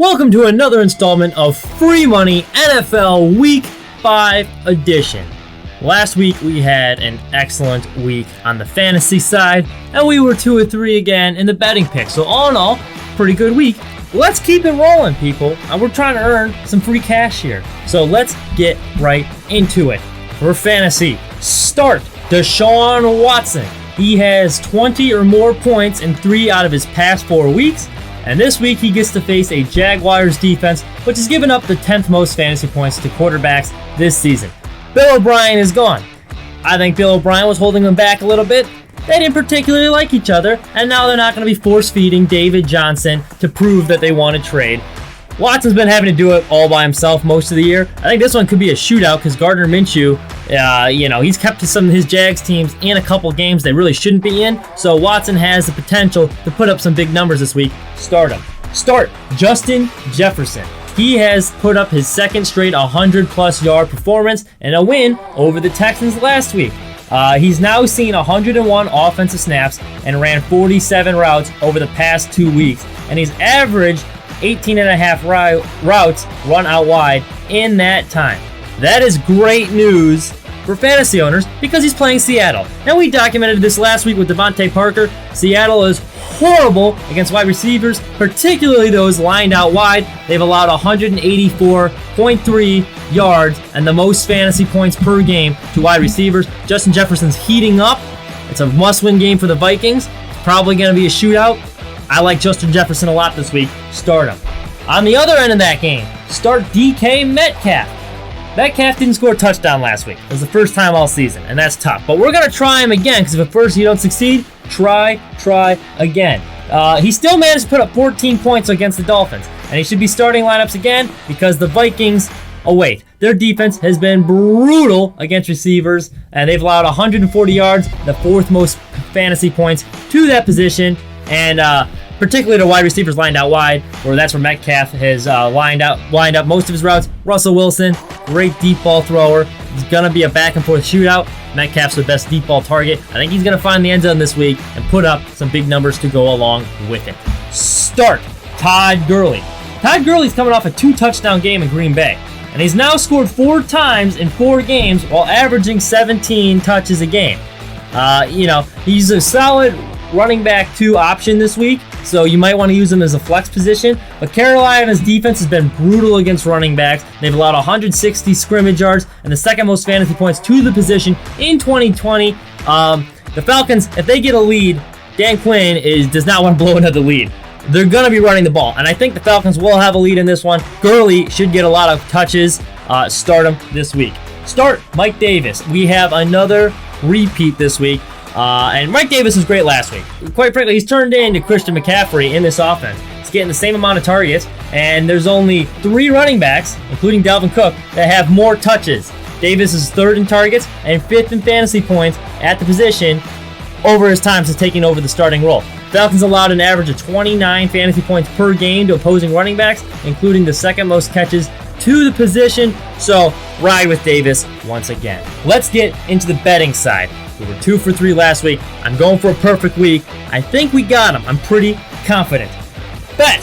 Welcome to another installment of Free Money NFL Week 5 edition. Last week we had an excellent week on the fantasy side, and we were 2 or 3 again in the betting picks. So all in all, pretty good week. Let's keep it rolling, people. And we're trying to earn some free cash here. So let's get right into it. For fantasy, start Deshaun Watson. He has 20 or more points in 3 out of his past 4 weeks. And this week he gets to face a Jaguars defense, which has given up the 10th most fantasy points to quarterbacks this season. Bill O'Brien is gone. I think Bill O'Brien was holding them back a little bit. They didn't particularly like each other, and now they're not going to be force-feeding David Johnson to prove that they want to trade. Watson's been having to do it all by himself most of the year. I think this one could be a shootout because Gardner Minshew, he's kept some of his Jags teams in a couple games they really shouldn't be in. So Watson has the potential to put up some big numbers this week. Start Justin Jefferson. He has put up his second straight 100-plus yard performance and a win over the Texans last week. He's now seen 101 offensive snaps and ran 47 routes over the past 2 weeks. And he's averaged 18.5 routes run out wide in that time. That is great news for fantasy owners because he's playing Seattle. Now, we documented this last week with Devontae Parker. Seattle is horrible against wide receivers, particularly those lined out wide. They've allowed 184.3 yards and the most fantasy points per game to wide receivers. Justin Jefferson's heating up. It's a must-win game for the Vikings. It's probably going to be a shootout. I like Justin Jefferson a lot this week. Start him. On the other end of that game, start DK Metcalf. Metcalf didn't score a touchdown last week. It was the first time all season, and that's tough. But we're going to try him again, because if at first you don't succeed, try again. He still managed to put up 14 points against the Dolphins, and he should be starting lineups again because the Vikings, their defense has been brutal against receivers, and they've allowed 140 yards, the 4th most fantasy points to that position. And particularly to wide receivers lined out wide, where that's where Metcalf has lined up most of his routes. Russell Wilson, great deep ball thrower. It's going to be a back and forth shootout. Metcalf's the best deep ball target. I think he's going to find the end zone this week and put up some big numbers to go along with it. Start Todd Gurley. Todd Gurley's coming off a 2-touchdown game in Green Bay, and he's now scored 4 times in 4 games while averaging 17 touches a game. He's a solid running back 2 option this week, so you might want to use him as a flex position. But Carolina's defense has been brutal against running backs. They've allowed 160 scrimmage yards and the 2nd most fantasy points to the position in 2020. The Falcons, if they get a lead, Dan Quinn does not want to blow another lead. They're going to be running the ball, and I think the Falcons will have a lead in this one. Gurley should get a lot of touches. Start him this week. Start Mike Davis. We have another repeat this week. And Mike Davis was great last week. Quite frankly, he's turned into Christian McCaffrey in this offense. He's getting the same amount of targets, and there's only 3 running backs, including Dalvin Cook, that have more touches. Davis is 3rd in targets and 5th in fantasy points at the position over his time since taking over the starting role. Falcons allowed an average of 29 fantasy points per game to opposing running backs, including the 2nd most catches to the position. So ride with Davis once again. Let's get into the betting side. We were 2 for 3 last week. I'm going for a perfect week. I think we got him. I'm pretty confident. Bet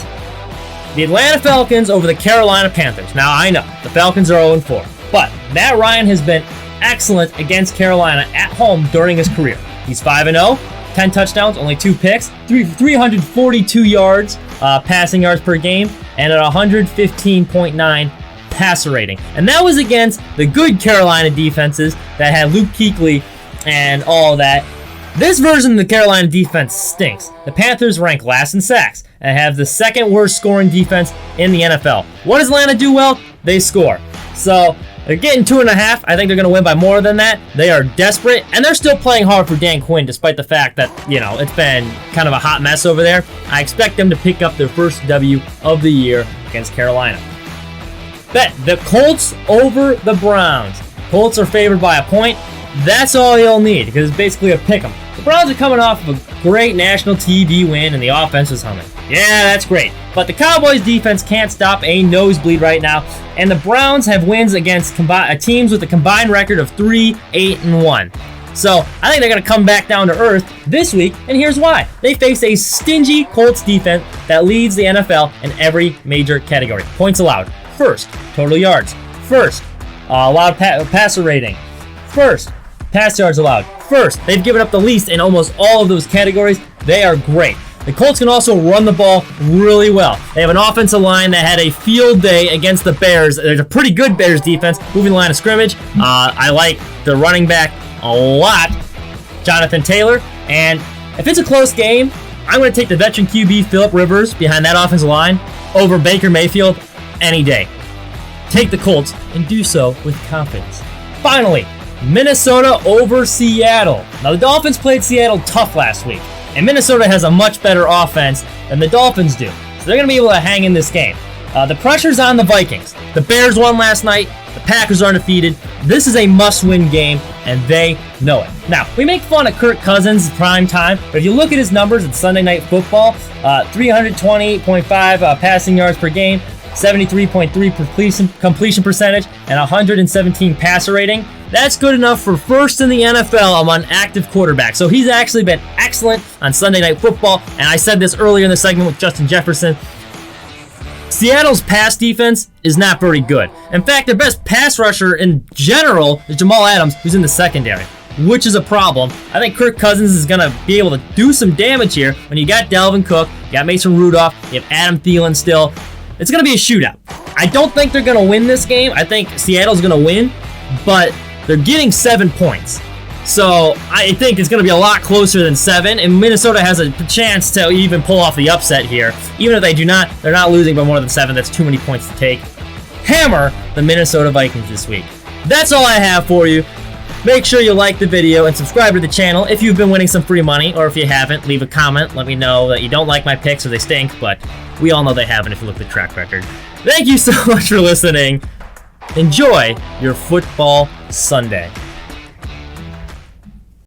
the Atlanta Falcons over the Carolina Panthers. Now, I know the Falcons are 0-4, but Matt Ryan has been excellent against Carolina at home during his career. He's 5-0, 10 touchdowns, only 2 picks, 342 yards, passing yards per game, and at 115.9 passer rating. And that was against the good Carolina defenses that had Luke Kuechly and all that. This version of the Carolina defense stinks. The Panthers rank last in sacks and have the 2nd worst scoring defense in the NFL. What does Atlanta do well? They score. So they're getting 2.5. I think they're going to win by more than that. They are desperate, and they're still playing hard for Dan Quinn, despite the fact that, it's been kind of a hot mess over there. I expect them to pick up their first W of the year against Carolina. Bet the Colts over the Browns. Colts are favored by a point. That's all you'll need, because it's basically a pick'em. The Browns are coming off of a great national TV win, and the offense is humming. Yeah, that's great. But the Cowboys' defense can't stop a nosebleed right now, and the Browns have wins against teams with a combined record of 3-8-1. So I think they're going to come back down to earth this week, and here's why. They face a stingy Colts defense that leads the NFL in every major category. Points allowed, first. Total yards, first. Allowed passer rating, first. Pass yards allowed, first. They've given up the least in almost all of those categories. They are great. The Colts can also run the ball really well. They have an offensive line that had a field day against the Bears. There's a pretty good Bears defense, moving the line of scrimmage. I like the running back a lot, Jonathan Taylor. And if it's a close game, I'm going to take the veteran QB, Phillip Rivers, behind that offensive line over Baker Mayfield any day. Take the Colts and do so with confidence. Finally, Minnesota over Seattle. Now, the Dolphins played Seattle tough last week, and Minnesota has a much better offense than the Dolphins do. So they're going to be able to hang in this game. The pressure's on the Vikings. The Bears won last night. The Packers are undefeated. This is a must-win game, and they know it. Now, we make fun of Kirk Cousins' prime time, but if you look at his numbers in Sunday Night Football, 320.5 passing yards per game, 73.3 completion percentage, and 117 passer rating. That's good enough for first in the NFL among active quarterbacks. So he's actually been excellent on Sunday Night Football, and I said this earlier in the segment with Justin Jefferson. Seattle's pass defense is not very good. In fact, their best pass rusher in general is Jamal Adams, who's in the secondary, which is a problem. I think Kirk Cousins is going to be able to do some damage here when you got Dalvin Cook, you got Mason Rudolph, you have Adam Thielen still. It's going to be a shootout. I don't think they're going to win this game. I think Seattle's going to win, but they're getting 7 points. So I think it's going to be a lot closer than 7, and Minnesota has a chance to even pull off the upset here. Even if they do not, they're not losing by more than 7. That's too many points to take. Hammer the Minnesota Vikings this week. That's all I have for you. Make sure you like the video and subscribe to the channel if you've been winning some free money, or if you haven't, leave a comment. Let me know that you don't like my picks or they stink, but we all know they haven't if you look at the track record. Thank you so much for listening. Enjoy your football Sunday.